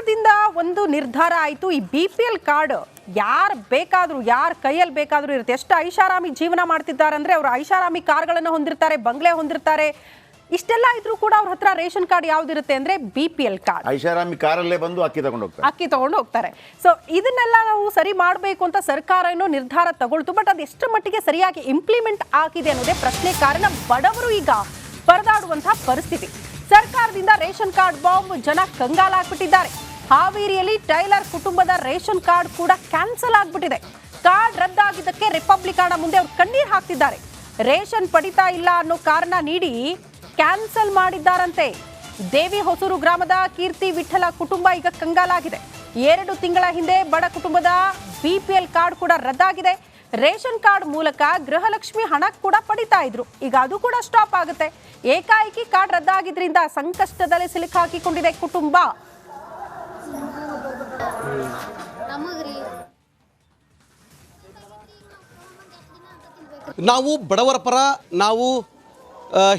ಸರ್ಕಾರದಿಂದ ಒಂದು ನಿರ್ಧಾರ ಆಯಿತು. ಈ BPL ಕಾರ್ಡ್ ಯಾರು ಬೇಕಾದರೂ ಯಾರ ಕೈಯಲ್ಲಿ ಬೇಕಾದರೂ ಇರುತ್ತೆ. ಎಷ್ಟು ಐಷಾರಾಮಿ ಜೀವನ ಮಾಡ್ತಿದ್ದಾರೆ ಅಂದರೆ ಅವರು ಐಷಾರಾಮಿ ಕಾರ್ಗಳನ್ನು ಹೊಂದಿರ್ತಾರೆ, ಬಂಗ್ಲೆ ಹೊಂದಿರ್ತಾರೆ. ಇಷ್ಟೆಲ್ಲ ಇದ್ರೂ ಕೂಡ ಅವ್ರ ಹತ್ರ ರೇಷನ್ ಕಾರ್ಡ್ ಯಾವ್ದಿರುತ್ತೆ ಅಂದ್ರೆ BPL ಕಾರ್ಡ್. ಐಷಾರಾಮಿ ಕಾರಲ್ಲೇ ಬಂದು ಅಕ್ಕಿ ತಗೊಂಡು ಹೋಗ್ತಾರೆ. ಸೊ ಇದನ್ನೆಲ್ಲ ನಾವು ಸರಿ ಮಾಡಬೇಕು ಅಂತ ಸರ್ಕಾರ ಏನೋ ನಿರ್ಧಾರ ತಗೊಳ್ತು. ಬಟ್ ಅದು ಎಷ್ಟು ಮಟ್ಟಿಗೆ ಸರಿಯಾಗಿ ಇಂಪ್ಲಿಮೆಂಟ್ ಆಗಿದೆ ಅನ್ನೋದೇ ಪ್ರಶ್ನೆ. ಕಾರಣ ಬಡವರು ಈಗ ಪರದಾಡುವಂತಹ ಪರಿಸ್ಥಿತಿ. ಸರ್ಕಾರದಿಂದ ರೇಷನ್ ಕಾರ್ಡ್ ಬಾಂಬ್, ಜನ ಕಂಗಾಲಾಗ್ಬಿಟ್ಟಿದ್ದಾರೆ. ಹಾವೇರಿಯಲ್ಲಿ ಟೈಲರ್ ಕುಟುಂಬದ ರೇಷನ್ ಕಾರ್ಡ್ ಕೂಡ ಕ್ಯಾನ್ಸಲ್ ಆಗ್ಬಿಟ್ಟಿದೆ. ಕಾರ್ಡ್ ರದ್ದಾಗಿದ್ದಕ್ಕೆ ರಿಪಬ್ಲಿಕನ್ ಮುಂದೆ ಅವರು ಕಣ್ಣೀರು ಹಾಕ್ತಿದ್ದಾರೆ. ರೇಷನ್ ಪಡಿತಾ ಇಲ್ಲ ಅನ್ನೋ ಕಾರಣ ನೀಡಿ ಕ್ಯಾನ್ಸಲ್ ಮಾಡಿದ್ದಾರಂತೆ. ದೇವಿ ಹೊಸೂರು ಗ್ರಾಮದ ಕೀರ್ತಿ ವಿಠಲ ಕುಟುಂಬ ಈಗ ಕಂಗಾಲಾಗಿದೆ. 2 ತಿಂಗಳ ಹಿಂದೆ ಬಡ ಕುಟುಂಬದ BPL ಕಾರ್ಡ್ ಕೂಡ ರದ್ದಾಗಿದೆ. ರೇಷನ್ ಕಾರ್ಡ್ ಮೂಲಕ ಗೃಹಲಕ್ಷ್ಮಿ ಹಣ ಕೂಡ ಪಡಿತಾ ಇದ್ರು. ಈಗ ಅದು ಕೂಡ ಸ್ಟಾಪ್ ಆಗುತ್ತೆ. ಏಕಾಏಕಿ ಕಾರ್ಡ್ ರದ್ದಾಗಿದ್ರಿಂದ ಸಂಕಷ್ಟದಲ್ಲಿ ಸಿಲುಕಾಕಿಕೊಂಡಿದೆ ಕುಟುಂಬ. ನಾವು ಬಡವರ ಪರ, ನಾವು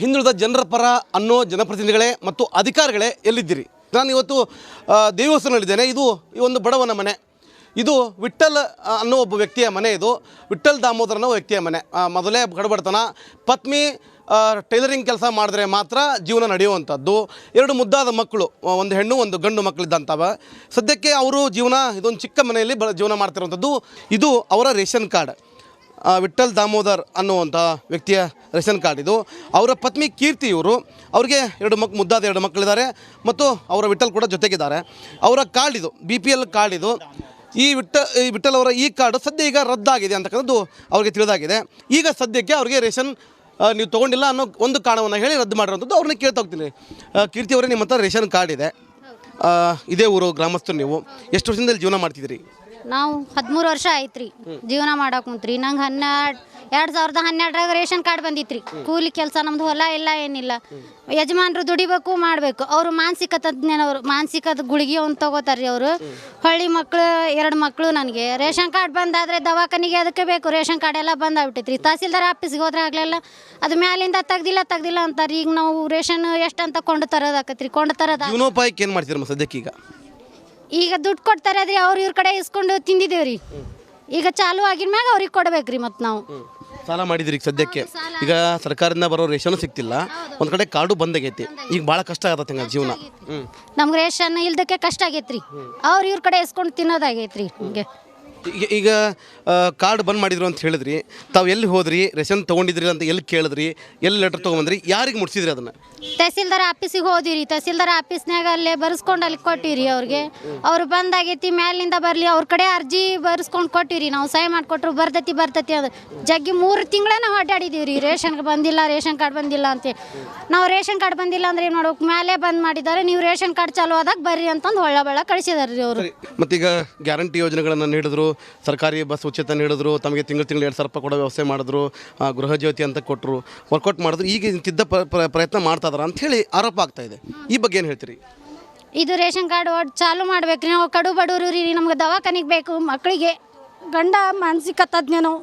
ಹಿಂದುಳಿದ ಜನರ ಪರ ಅನ್ನೋ ಜನಪ್ರತಿನಿಧಿಗಳೇ ಮತ್ತು ಅಧಿಕಾರಿಗಳೇ ಎಲ್ಲಿದ್ದೀರಿ? ನಾನು ಇವತ್ತು ದೇವಸ್ಥಾನದಲ್ಲಿದ್ದೇನೆ. ಇದು ಈ ಒಂದು ಬಡವನ ಮನೆ. ಇದು ವಿಠಲ್ ಅನ್ನೋ ಒಬ್ಬ ವ್ಯಕ್ತಿಯ ಮನೆ. ಇದು ವಿಠಲ್ ದಾಮೋದರ್ ಅನ್ನೋ ವ್ಯಕ್ತಿಯ ಮನೆ. ಮೊದಲೇ ಬಡಬಡತನ, ಪತ್ನಿ ಟೈಲರಿಂಗ್ ಕೆಲಸ ಮಾಡಿದ್ರೆ ಮಾತ್ರ ಜೀವನ ನಡೆಯುವಂಥದ್ದು. 2 ಮುದ್ದಾದ ಮಕ್ಕಳು, ಒಂದು ಹೆಣ್ಣು ಒಂದು ಗಂಡು ಮಕ್ಕಳಿದ್ದಂಥವ. ಸದ್ಯಕ್ಕೆ ಅವರು ಇದೊಂದು ಚಿಕ್ಕ ಮನೆಯಲ್ಲಿ ಜೀವನ ಮಾಡ್ತಿರುವಂಥದ್ದು. ಇದು ಅವರ ರೇಷನ್ ಕಾರ್ಡ್, ವಿಠಲ್ ದಾಮೋದರ್ ಅನ್ನುವಂಥ ವ್ಯಕ್ತಿಯ ರೇಷನ್ ಕಾರ್ಡ್ ಇದು. ಅವರ ಪತ್ನಿ ಕೀರ್ತಿ, ಅವ್ರಿಗೆ 2 ಮುದ್ದಾದ 2 ಮಕ್ಕಳಿದ್ದಾರೆ ಮತ್ತು ಅವರ ವಿಠಲ್ ಕೂಡ ಜೊತೆಗಿದ್ದಾರೆ. ಅವರ ಕಾರ್ಡ್ ಇದು, BPL ಕಾರ್ಡ್ ಇದು. ಈ ವಿಠಲ್ ಅವರ ಈ ಕಾರ್ಡು ಸದ್ಯ ಈಗ ರದ್ದಾಗಿದೆ ಅಂತಕ್ಕಂಥದ್ದು ಅವ್ರಿಗೆ ತಿಳಿದಾಗಿದೆ. ಈಗ ಸದ್ಯಕ್ಕೆ ಅವ್ರಿಗೆ ರೇಷನ್ ನೀವು ತೊಗೊಂಡಿಲ್ಲ ಅನ್ನೋ ಒಂದು ಕಾರಣವನ್ನು ಹೇಳಿ ರದ್ದು ಮಾಡಿರೋಂಥದ್ದು. ಅವ್ರನ್ನ ಕೇಳ್ತಾ ಹೋಗ್ತೀನಿ. ಕೀರ್ತಿ ಅವರೇ, ನಿಮ್ಮ ಹತ್ರ ರೇಷನ್ ಕಾರ್ಡ್ ಇದೆ, ಇದೇ ಊರು ಗ್ರಾಮಸ್ಥರು. ನೀವು ಎಷ್ಟು ವರ್ಷದಿಂದ ಜೀವನ ಮಾಡ್ತಿದ್ದೀರಿ? ನಾವು 13 ವರ್ಷ ಆಯ್ತು ರೀ ಜೀವನ ಮಾಡಕ್ಕೆ ಕುಂತ್ರಿ. ನಂಗೆ 2012 ರೇಷನ್ ಕಾರ್ಡ್ ಬಂದಿತ್ತು ರೀ. ಕೂಲಿ ಕೆಲಸ, ನಮ್ದು ಹೊಲ ಇಲ್ಲ, ಏನಿಲ್ಲ. ಯಜಮಾನ್ರು ದುಡಿಬೇಕು, ಮಾಡಬೇಕು. ಅವರು ಮಾನಸಿಕ ತಜ್ಞನವರು, ಮಾನಸಿಕದ ಗುಳಿಗೆ ಒಂದು ತೊಗೋತಾರೆ ರೀ ಅವರು. ಹಳ್ಳಿ ಮಕ್ಕಳು, 2 ಮಕ್ಕಳು. ನನಗೆ ರೇಷನ್ ಕಾರ್ಡ್ ಬಂದಾದರೆ ದವಾಖಾನಿಗೆ ಅದಕ್ಕೆ ಬೇಕು. ರೇಷನ್ ಕಾರ್ಡ್ ಎಲ್ಲ ಬಂದಾಗ್ಬಿಟ್ಟೈತೆ ರೀ. ತಹಸೀಲ್ದಾರ್ ಆಫೀಸ್ಗೆ ಹೋದ್ರೆ ಆಗಲಿಲ್ಲ, ಅದು ಮ್ಯಾಲಿಂದ ತೆಗ್ದಿಲ್ಲ ಅಂತಾರೆ. ಈಗ ನಾವು ರೇಷನ್ ಎಷ್ಟು ಅಂತ ಕೊಂಡು ತರೋದಾಕೈತೆ ರೀ. ಕೊಂಡು ತರೋದು ಜೀವನೋಪಾಯಕ್ಕೆ ಏನು ಮಾಡ್ತೀರಮ್ಮ ಸದ್ಯಕ್ಕೆ? ಈಗ ದುಡ್ಡು ಕೊಡ್ತಾರೆ ಅದ್ರಿ, ಇವ್ರ ಕಡೆ ಇಸ್ಕೊಂಡು ತಿಂದಿದ್ದೇವ್ರಿ. ಈಗ ಚಾಲು ಆಗಿದ ಮ್ಯಾಗ ಅವ್ರಿಗೆ ಕೊಡ್ಬೇಕ್ರಿ. ಮತ್ತು ನಾವು ಸಾಲ ಮಾಡಿದ್ರಿ ಸದ್ಯಕ್ಕೆ. ಈಗ ಸರ್ಕಾರದಿಂದ ಬರೋ ರೇಷನ್ ಸಿಗ್ತಿಲ್ಲ, ಒಂದು ಕಡೆ ಕಾರ್ಡು ಬಂದಾಗೈತಿ. ಈಗ ಭಾಳ ಕಷ್ಟ ಆಗತ್ತೆ ಜೀವನ. ನಮ್ಗೆ ರೇಷನ್ ಇಲ್ದಕ್ಕೆ ಕಷ್ಟ ಆಗೈತ್ರಿ. ಇವ್ರ ಕಡೆ ಇಸ್ಕೊಂಡು ತಿನ್ನೋದಾಗೈತ್ರಿ. ಹಿಂಗೆ ಈಗ ಕಾರ್ಡ್ ಬಂದ್ ಮಾಡಿದ್ರು ಅಂತ ಹೇಳಿದ್ರಿ. ತಾವು ಎಲ್ಲಿ ಹೋದ್ರಿ? ರೇಷನ್ ತೊಗೊಂಡಿದ್ರಿ ಅಂತ ಎಲ್ಲಿ ಕೇಳಿದ್ರಿ? ಎಲ್ಲಿ ಲೆಟರ್ ತೊಗೊಂಬಂದ್ರಿ? ಯಾರಿಗೆ ಮುಟ್ಸಿದ್ರಿ ಅದನ್ನು? ತಹಸೀಲ್ದಾರ್ ಆಫೀಸಿಗೆ ಹೋದಿರಿ. ತಹಸೀಲ್ದಾರ್ ಆಫೀಸ್ನಾಗ ಅಲ್ಲೇ ಬರ್ಸ್ಕೊಂಡು ಅಲ್ಲಿ ಕೊಟ್ಟಿರಿ ಅವ್ರಿಗೆ. ಅವ್ರು ಬಂದಾಗೈತಿ, ಮ್ಯಾಲಿಂದ ಬರಲಿ, ಅವ್ರ ಕಡೆ ಅರ್ಜಿ ಬರ್ಸ್ಕೊಂಡು ಕೊಟ್ಟಿರಿ. ನಾವು ಸಹಿ ಮಾಡಿಕೊಟ್ರು, ಬರ್ತೈತಿ ಅದು ಜಗ್ಗಿ 3 ತಿಂಗಳೇ ನಾವು ಅಡ್ಡಾಡಿದೀವಿ ರೀ. ರೇಷನ್ ಕಾರ್ಡ್ ಬಂದಿಲ್ಲ ಅಂತ. ನಾವು ರೇಷನ್ ಕಾರ್ಡ್ ಬಂದಿಲ್ಲ ಅಂದ್ರೆ ಏನು ಮಾಡ್ಬೇಕು? ಮ್ಯಾಲೆ ಬಂದ್ ಮಾಡಿದ್ದಾರೆ, ನೀವು ರೇಷನ್ ಕಾರ್ಡ್ ಚಾಲು ಆದಾಗ ಬರ್ರಿ ಅಂತಂದು ಹೊಳ್ಳ ಕಳಿಸಿದಾರೆ ರೀ ಅವರು. ಮತ್ತೀಗ ಗ್ಯಾರಂಟಿ ಯೋಜನೆಗಳನ್ನು ನೀಡಿದ್ರು, ಸರ್ಕಾರಿ ಬಸ್ ಉಚಿತ ನೀಡಿದ್ರು, ತಮಗೆ ತಿಂಗಳು 2,000 ರೂಪಾಯಿ ಕೊಡೋ ವ್ಯವಸ್ಥೆ ಮಾಡಿದ್ರು, ಗೃಹ ಜ್ಯೋತಿ ಅಂತ ಕೊಟ್ಟರು, ವರ್ಕೌಟ್ ಮಾಡಿದ್ರು. ಈಗ ಇಂತಿದ್ದ ಪ್ರಯತ್ನ ಮಾಡ್ತಾ ಇದಾರೆ ಅಂತ ಹೇಳಿ ಆರೋಪ ಆಗ್ತಾ ಇದೆ. ಈ ಬಗ್ಗೆ ಏನು ಹೇಳ್ತೀರಿ? ಇದು ರೇಷನ್ ಕಾರ್ಡ್ ಚಾಲು ಮಾಡ್ಬೇಕ್ರಿ. ನಾವು ಕಡು ಬಡವರು ರೀ, ನಮ್ಗೆ ದವಾಖಾನಿಗೆ ಬೇಕು, ಮಕ್ಕಳಿಗೆ ಗಂಡ ಮಾನಸಿಕ ತಜ್ಞನು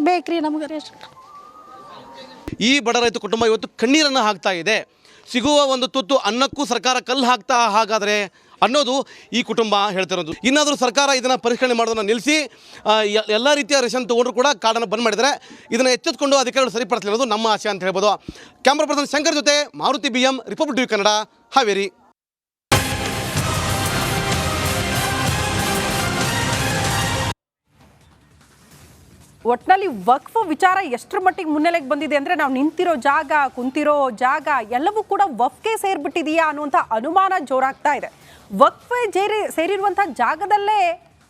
ಬೇಕ್ರಿ ನಮ್ಗೆ ರೇಷನ್. ಈ ಬಡ ರೈತ ಕುಟುಂಬ ಇವತ್ತು ಕಣ್ಣೀರನ್ನು ಹಾಕ್ತಾ ಇದೆ. ಸಿಗುವ ಒಂದು ತುತ್ತು ಅನ್ನಕ್ಕೂ ಸರ್ಕಾರ ಕಲ್ಲು ಹಾಕ್ತಾ ಹಾಗಾದರೆ ಅನ್ನೋದು ಈ ಕುಟುಂಬ ಹೇಳ್ತಿರೋದು. ಇನ್ನಾದರೂ ಸರ್ಕಾರ ಇದನ್ನು ಪರಿಷ್ಕರಣೆ ಮಾಡೋದನ್ನು ನಿಲ್ಲಿಸಿ ಎಲ್ಲ ರೀತಿಯ ರೇಷನ್ ತೊಗೊಂಡ್ರು ಕೂಡ ಕಾರ್ಡನ್ನು ಬಂದ್ ಮಾಡಿದರೆ ಇದನ್ನು ಎಚ್ಚೆತ್ತುಕೊಂಡು ಅಧಿಕಾರಿಗಳು ಸರಿಪಡಿಸಲಿರೋದು ನಮ್ಮ ಆಶೆ ಅಂತ ಹೇಳ್ಬೋದು. ಕ್ಯಾಮ್ರಾ ಪರ್ಸನ್ ಶಂಕರ್ ಜೊತೆ Maruti BM, republic TV Kannada, Haveri. ಒಟ್ಟಿನಲ್ಲಿ ವಕ್ಫ್ ವಿಚಾರ ಎಷ್ಟರ ಮಟ್ಟಿಗೆ ಮುನ್ನೆಲೆಗೆ ಬಂದಿದೆ ಅಂದರೆ, ನಾವು ನಿಂತಿರೋ ಜಾಗ, ಕುಂತಿರೋ ಜಾಗ ಎಲ್ಲವೂ ಕೂಡ ವಕ್ಫ್ಗೆ ಸೇರಿಬಿಟ್ಟಿದೆಯಾ ಅನ್ನುವಂಥ ಅನುಮಾನ ಜೋರಾಗ್ತಾ ಇದೆ. ವಕ್ಫ್ ಸೇರಿರುವಂಥ ಜಾಗದಲ್ಲೇ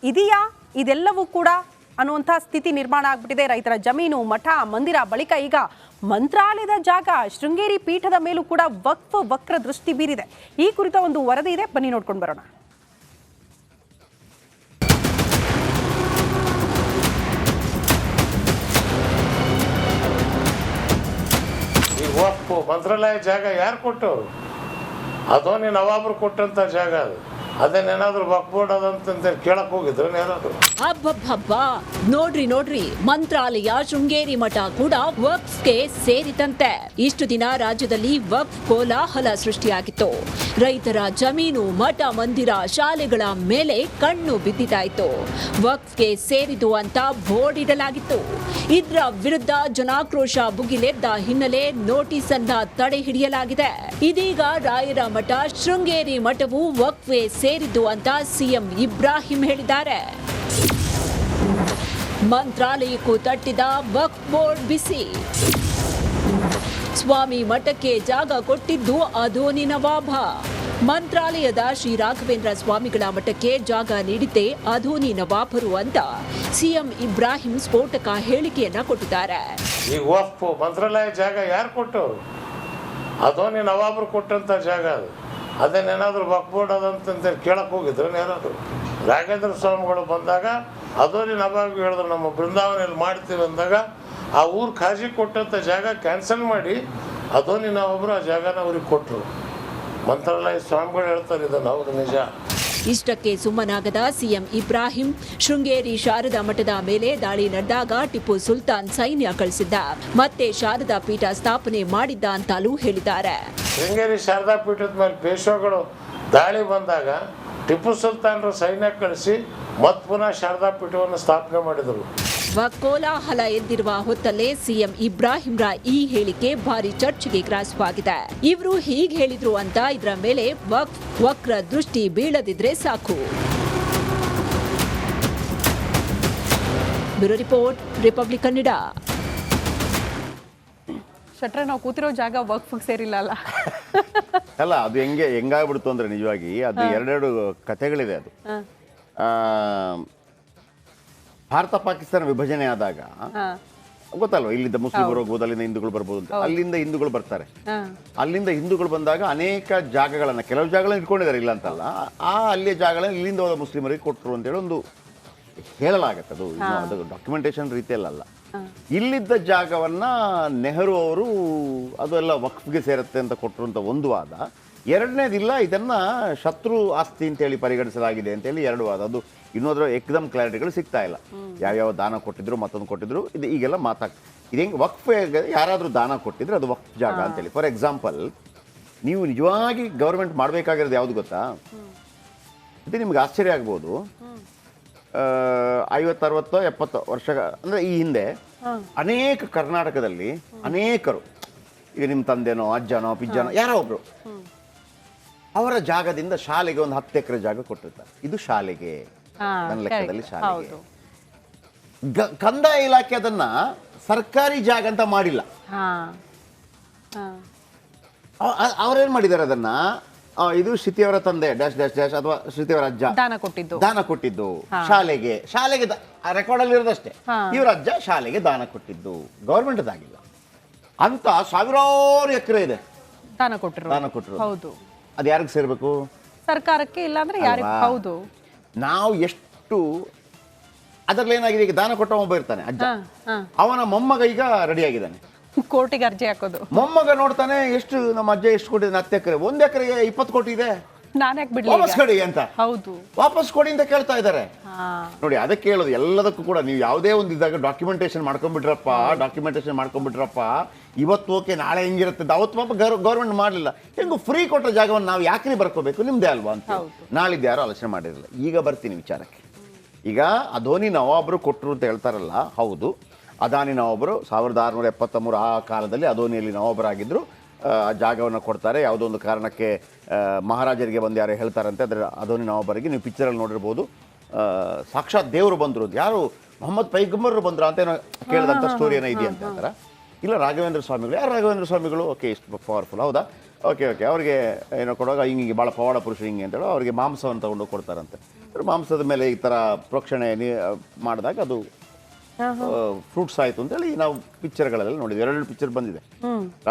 ಇದೆಯಾ ಇದೆಲ್ಲವೂ ಕೂಡ ಅನ್ನುವಂಥ ಸ್ಥಿತಿ ನಿರ್ಮಾಣ ಆಗ್ಬಿಟ್ಟಿದೆ. ರೈತರ ಜಮೀನು, ಮಠ, ಮಂದಿರ, ಬಳಿಕ ಈಗ ಮಂತ್ರಾಲಯದ ಜಾಗ, ಶೃಂಗೇರಿ ಪೀಠದ ಮೇಲೂ ಕೂಡ ವಕ್ಫ್ ವಕ್ರ ದೃಷ್ಟಿ ಬೀರಿದೆ. ಈ ಕುರಿತ ಒಂದು ವರದಿ ಇದೆ, ಬನ್ನಿ ನೋಡ್ಕೊಂಡು ಬರೋಣ. ವಕ್ಫ್ ಮಂತ್ರಾಲಯ ಜಾಗ ಯಾರು ಕೊಟ್ಟವರು? ಅದೋ ನೀನು ನವಾಬರು ಕೊಟ್ಟಂತ ಜಾಗ ಅದು. ಅದನ್ನೇನಾದ್ರೂ ವಕ್ಫ್ ಬೋರ್ಡ್ ಅದಂತ ಕೇಳಕ್ ಹೋಗಿದ್ರು ಯಾರಾದ್ರು? ಹಬ್ಬ ನೋಡ್ರಿ ಮಂತ್ರಾಲಯ, ಶೃಂಗೇರಿ ಮಠ ಕೂಡ ವಕ್ಫ್ಗೆ ಸೇರಿದಂತೆ. ಇಷ್ಟು ದಿನ ರಾಜ್ಯದಲ್ಲಿ ವಕ್ಫ್ ಕೋಲಾಹಲ ಸೃಷ್ಟಿಯಾಗಿತ್ತು. ರೈತರ ಜಮೀನು, ಮಠ ಮಂದಿರ, ಶಾಲೆಗಳ ಮೇಲೆ ಕಣ್ಣು ಬಿದ್ದಿದ್ದಾಯಿತು. ವಕ್ಫ್ಗೆ ಸೇರಿದು ಅಂತ ಬೋರ್ಡ್ ಇಡಲಾಗಿತ್ತು. ಇದರ ವಿರುದ್ಧ ಜನಾಕ್ರೋಶ ಭುಗಿಲೆದ್ದ ಹಿನ್ನೆಲೆ ನೋಟಿಸ್ ಅನ್ನ ತಡೆ ಹಿಡಿಯಲಾಗಿದೆ. ಇದೀಗ ರಾಯರ ಮಠ, ಶೃಂಗೇರಿ ಮಠವು ವಕ್ಫ್ಗೆ ಸೇರಿದ್ದು ಅಂತ ಸಿಎಂ ಇಬ್ರಾಹಿಂ ಹೇಳಿದ್ದಾರೆ. ಮಂತ್ರಾಲಯಕ್ಕೂ ತಟ್ಟಿದ ವಕ್ಫ್ ಬೋರ್ಡ್ ಬಿಸಿ. ಸ್ವಾಮಿ ಮಠಕ್ಕೆ ಜಾಗ ಕೊಟ್ಟಿದ್ದು ಅಧೋನಿ ನವಾಬ. ಮಂತ್ರಾಲಯದ ಶ್ರೀ ರಾಘವೇಂದ್ರ ಸ್ವಾಮಿಗಳ ಮಠಕ್ಕೆ ಜಾಗ ನೀಡಿದ್ದೇ ಅಧೋನಿ ನವಾಬರು ಅಂತ ಸಿಎಂ ಇಬ್ರಾಹಿಂ ಸ್ಫೋಟಕ ಹೇಳಿಕೆಯನ್ನ ಕೊಟ್ಟಿದ್ದಾರೆ. ಈಗ ವಕ್ಫ್ ಮಂತ್ರಾಲಯ ಜಾಗ ಯಾರು ಕೊಟ್ಟವರು? ಅಧೋನಿ ನವಾಬರು ಕೊಟ್ಟಂಥ ಜಾಗ ಅದು. ಅದನ್ನೇನಾದರೂ ವಕ್ಫ್ ಬೋರ್ಡ್ ಅದಂತ ಕೇಳಕ್ಕೆ ಹೋಗಿದ್ರು ಯಾರಾದರೂ? ರಾಘವೇಂದ್ರ ಸ್ವಾಮಿಗಳು ಬಂದಾಗ ಅಧೋನಿ ನವಾಬ್ಗೆ ಹೇಳಿದ್ರು ನಮ್ಮ ಬೃಂದಾವನಲ್ಲಿ ಮಾಡ್ತೀವಿ ಅಂದಾಗ ಆ ಊರು ಖಾಜಿ ಕೊಟ್ಟಂಥ ಜಾಗ ಕ್ಯಾನ್ಸಲ್ ಮಾಡಿ ಅಧೋನಿ ನವಾಬರು ಆ ಜಾಗನ ಅವ್ರಿಗೆ ಕೊಟ್ಟರು. ಮಂತ್ರಾಲಯ ಸ್ವಾಮಿಗಳು ಹೇಳ್ತಾರೆ ಇದನ್ನು, ಹೌದು ನಿಜ. ಇಷ್ಟಕ್ಕೆ ಸುಮ್ಮನಾಗದ ಸಿಎಂ ಇಬ್ರಾಹಿಂ ಶೃಂಗೇರಿ ಶಾರದಾ ಮಠದ ಮೇಲೆ ದಾಳಿ ನಡೆದಾಗ ಟಿಪ್ಪು ಸುಲ್ತಾನ್ ಸೈನ್ಯ ಕಳಿಸಿದ್ದ, ಮತ್ತೆ ಶಾರದಾ ಪೀಠ ಸ್ಥಾಪನೆ ಮಾಡಿದ್ದ ಅಂತಲೂ ಹೇಳಿದ್ದಾರೆ. ಶೃಂಗೇರಿ ಶಾರದಾ ಪೀಠದ ಮೇಲೆ ಪೇಶ್ವಾಗಳು ದಾಳಿ ಬಂದಾಗ ಟಿಪ್ಪು ಸುಲ್ತಾನರು ಸೈನ್ಯ ಕಳಿಸಿ ಮತ್ತೆ ಪುನಃ ಶಾರದಾ ಪೀಠವನ್ನು ಸ್ಥಾಪನೆ ಮಾಡಿದರು. ಕೋಲಾಹಲ ಎದ್ದಿರುವ ಹೊತ್ತಲ್ಲೇ ಸಿಎಂ ಇಬ್ರಾಹಿಂರ ಈ ಹೇಳಿಕೆ ಭಾರಿ ಚರ್ಚೆಗೆ ಗ್ರಾಸವಾಗಿದೆ. ಇವರು ಹೀಗೆ ಹೇಳಿದ್ರು ಅಂತ ಇದರ ಮೇಲೆ ವಕ್ರ ದೃಷ್ಟಿ ಬೀಳದಿದ್ರೆ ಸಾಕು. Bureau report, republic Kannada. ಶೆಟ್ರೆ, ನಾವು ಕೂತಿರೋ ಜಾಗ ವಕ್ಫ್ಗೆ ಸೇರಿಲ್ಲ ಅಲ್ಲ? ಅಲ್ಲ, ಅದು ಹೆಂಗಾಗ್ಬಿಡ್ತು ಅಂದ್ರೆ ನಿಜವಾಗಿ ಅದು ಎರಡೆರಡು ಕಥೆಗಳಿದೆ. ಅದು ಭಾರತ ಪಾಕಿಸ್ತಾನ ವಿಭಜನೆ ಆದಾಗ ಗೊತ್ತಲ್ವ, ಇಲ್ಲಿಂದ ಮುಸ್ಲಿಮರು ಹೋಗ್ಬೋದು, ಅಲ್ಲಿಂದ ಹಿಂದೂಗಳು ಬರ್ಬೋದು ಅಂತ. ಅಲ್ಲಿಂದ ಹಿಂದೂಗಳು ಬರ್ತಾರೆ. ಅಲ್ಲಿಂದ ಹಿಂದೂಗಳು ಬಂದಾಗ ಅನೇಕ ಜಾಗಗಳನ್ನ, ಕೆಲವು ಜಾಗಗಳನ್ನ ಇಟ್ಕೊಂಡಿದ್ದಾರೆ, ಇಲ್ಲ ಅಂತಲ್ಲ, ಅಲ್ಲಿಯ ಜಾಗಗಳನ್ನ ಇಲ್ಲಿಂದ ಹೋದ ಮುಸ್ಲಿಮರಿಗೆ ಕೊಟ್ಟರು ಅಂತೇಳಿ ಒಂದು ಹೇಳಲಾಗತ್ತೆ. ಅದು ಡಾಕ್ಯುಮೆಂಟೇಶನ್ ರೀತಿಯಲ್ಲ. ಇಲ್ಲಿದ್ದ ಜಾಗವನ್ನ ನೆಹರು ಅವರು ಅದೆಲ್ಲ ವಕ್ಫ್ಗೆ ಸೇರುತ್ತೆ ಅಂತ ಕೊಟ್ಟರು ಅಂತ ಒಂದು ವಾದ. ಎರಡನೇದಿಲ್ಲ, ಇದನ್ನ ಶತ್ರು ಆಸ್ತಿ ಅಂತೇಳಿ ಪರಿಗಣಿಸಲಾಗಿದೆ ಅಂತೇಳಿ ಎರಡು ವಾದ. ಅದು ಇನ್ನೋದ್ರ ಏಕದಮ್ ಕ್ಲಾರಿಟಿಗಳು ಸಿಗ್ತಾ ಇಲ್ಲ. ಯಾವ್ಯಾವ ದಾನ ಕೊಟ್ಟಿದ್ರು, ಮತ್ತೊಂದು ಕೊಟ್ಟಿದ್ರು, ಇದು ಈಗೆಲ್ಲ ಮಾತಾಡ್ತಾರೆ. ಇದು ಹೆಂಗೆ ವಕ್ಫ್ ಯಾರಾದರೂ ದಾನ ಕೊಟ್ಟಿದ್ರೆ ಅದು ವಕ್ಫ್ ಜಾಗ ಅಂತೇಳಿ. ಫಾರ್ ಎಕ್ಸಾಂಪಲ್, ನೀವು ನಿಜವಾಗಿ ಗೌರ್ಮೆಂಟ್ ಮಾಡಬೇಕಾಗಿರೋದು ಯಾವುದು ಗೊತ್ತಾ? ಇದು ನಿಮ್ಗೆ ಆಶ್ಚರ್ಯ ಆಗ್ಬೋದು. 50, 60, 70 ವರ್ಷ ಅಂದರೆ ಈ ಹಿಂದೆ ಅನೇಕ ಕರ್ನಾಟಕದಲ್ಲಿ ಅನೇಕರು, ಈಗ ನಿಮ್ಮ ತಂದೆನೋ ಅಜ್ಜನೋ ಪಿಜ್ಜನೋ ಯಾರೋ ಒಬ್ರು, ಅವರ ಜಾಗದಿಂದ ಶಾಲೆಗೆ ಒಂದು 10 ಎಕರೆ ಜಾಗ ಕೊಟ್ಟಿರ್ತಾರೆ. ಇದು ಶಾಲೆಗೆ, ನನ್ನ ಲೆಕ್ಕದಲ್ಲಿ ಶಾಲೆಗೆ. ಕಂದಾಯ ಇಲಾಖೆ ಅದನ್ನ ಸರ್ಕಾರಿ ಜಾಗ ಅಂತ ಮಾಡಿಲ್ಲ. ಅವರೇನ್ ಮಾಡಿದ್ದಾರೆ ಅದನ್ನ, ಇದು ಶ್ರುತಿಯವರ ತಂದೆ ಡ್ಯಾಶ್ ಡ್ಯಾಶ್ ಡ್ಯಾಶ್ ಅಥವಾ ಶ್ರುತಿಯವರ ಅಜ್ಜ ದಾನ ಕೊಟ್ಟಿದ್ದು ಶಾಲೆಗೆ ರೆಕಾರ್ಡ್ ಅಲ್ಲಿ ಇರೋದಷ್ಟೇ. ಇವರ ಅಜ್ಜ ಶಾಲೆಗೆ ದಾನ ಕೊಟ್ಟಿದ್ದು, ಗೌರ್ಮೆಂಟ್ ಅದಾಗಿಲ್ಲ ಅಂತ. ಸಾವಿರಾರು ಎಕರೆ ಇದೆ ದಾನ ಕೊಟ್ಟರು. ಹೌದು, ಅದು ಯಾರಿಗೆ ಸೇರ್ಬೇಕು? ಸರ್ಕಾರಕ್ಕೆ, ಇಲ್ಲ ಅಂದ್ರೆ ಯಾರಿಗೆ? ಹೌದು. ನಾವು ಎಷ್ಟು ಅದರಲ್ಲಿ ಏನಾಗಿದೆ, ಈಗ ದಾನ ಕೊಟ್ಟ ಒಬ್ಬ ಇರ್ತಾನೆ ಅಜ್ಜ, ಅವನ ಮೊಮ್ಮಗ ಈಗ ರೆಡಿ ಆಗಿದ್ದಾನೆ ಕೋರ್ಟಿಗೆ ಅರ್ಜಿ ಹಾಕೋದು. ಮೊಮ್ಮಗ ನೋಡ್ತಾನೆ, ಎಷ್ಟು ನಮ್ಮ ಅಜ್ಜ ಎಷ್ಟು ಕೊಟ್ಟಿದ್ದಾನೆ, 10 ಎಕರೆ, 1 ಎಕರೆಗೆ 20 ಕೋಟಿ ಇದೆ, ನಾನು ಯಾಕೆ ಬಿಡ್ಲಿ, ವಾಪಸ್ ಕೊಡಿ ಅಂತ. ಹೌದು, ವಾಪಸ್ ಕೊಡಿ ಅಂತ ಕೇಳ್ತಾ ಇದ್ದಾರೆ. ನೋಡಿ, ಅದಕ್ಕೆ ಹೇಳೋದು, ಎಲ್ಲದಕ್ಕೂ ಕೂಡ ನೀವು ಯಾವುದೇ ಒಂದು ಇದ್ದಾಗ ಡಾಕ್ಯುಮೆಂಟೇಶನ್ ಮಾಡ್ಕೊಂಡ್ಬಿಟ್ರಪ್ಪ, ಇವತ್ತು ಓಕೆ, ನಾಳೆ ಹೆಂಗಿರುತ್ತೆ, ಅವತ್ತು ಪಾಪ ಗೌರ್ಮೆಂಟ್ ಮಾಡಲಿಲ್ಲ, ಹೆಂಗು ಫ್ರೀ ಕೊಟ್ಟ ಜಾಗವನ್ನು ನಾವು ಯಾಕೆ ಬರ್ಕೋಬೇಕು, ನಿಮ್ದೇ ಅಲ್ವಾ ಅಂತ ನಾಳಿದ್ದು ಯಾರು ಆಲೋಚನೆ ಮಾಡಿರಲಿಲ್ಲ. ಈಗ ಬರ್ತೀನಿ ವಿಚಾರಕ್ಕೆ. ಈಗ ಅಧೋನಿ ನವಾಬರು ಕೊಟ್ಟರು ಅಂತ ಹೇಳ್ತಾರಲ್ಲ, ಹೌದು, ಅದಾನಿ ನವಾಬರು 1673 ಆ ಕಾಲದಲ್ಲಿ ಅಧೋನಿಯಲ್ಲಿ ನವಾಬರಾಗಿದ್ದರು. ಆ ಜಾಗವನ್ನು ಕೊಡ್ತಾರೆ, ಯಾವುದೋ ಒಂದು ಕಾರಣಕ್ಕೆ ಮಹಾರಾಜರಿಗೆ ಬಂದು ಯಾರು ಹೇಳ್ತಾರಂತೆ, ಅದರ ಅಧೋನಿ ನವಾಬರಿಗೆ. ನೀವು ಪಿಕ್ಚರಲ್ಲಿ ನೋಡಿರ್ಬೋದು, ಸಾಕ್ಷಾತ್ ದೇವರು ಬಂದರು, ಯಾರು ಮೊಹಮ್ಮದ್ ಪೈಗಂಬರರು ಬಂದ್ರ ಅಂತ ಏನೋ ಕೇಳಿದಂಥ ಸ್ಟೋರಿ ಏನೋ ಇದೆಯಂತ ಅಂತಾರೆ. ಇಲ್ಲ, ರಾಘವೇಂದ್ರ ಸ್ವಾಮಿಗಳು. ಯಾರು ರಾಘವೇಂದ್ರ ಸ್ವಾಮಿಗಳು? ಓಕೆ, ಇಷ್ಟು ಪವರ್ಫುಲ್, ಹೌದಾ, ಓಕೆ, ಅವ್ರಿಗೆ ಏನೋ ಕೊಡುವಾಗ ಹಿಂಗೆ ಭಾಳ ಪವಾಡ ಪುರುಷರು ಹಿಂಗೆ ಅಂತೇಳಿ ಅವ್ರಿಗೆ ಮಾಂಸವನ್ನು ತಗೊಂಡು ಕೊಡ್ತಾರಂತೆ. ಮಾಂಸದ ಮೇಲೆ ಈ ಥರ ಪ್ರೋಕ್ಷಣೆ ಮಾಡಿದಾಗ ಅದು ಫ್ರೂಟ್ಸ್ ಆಯಿತು ಅಂತೇಳಿ ನಾವು ಪಿಕ್ಚರ್ಗಳಲ್ಲಿ ನೋಡಿದ್ವಿ. 2 ಪಿಕ್ಚರ್ ಬಂದಿದೆ.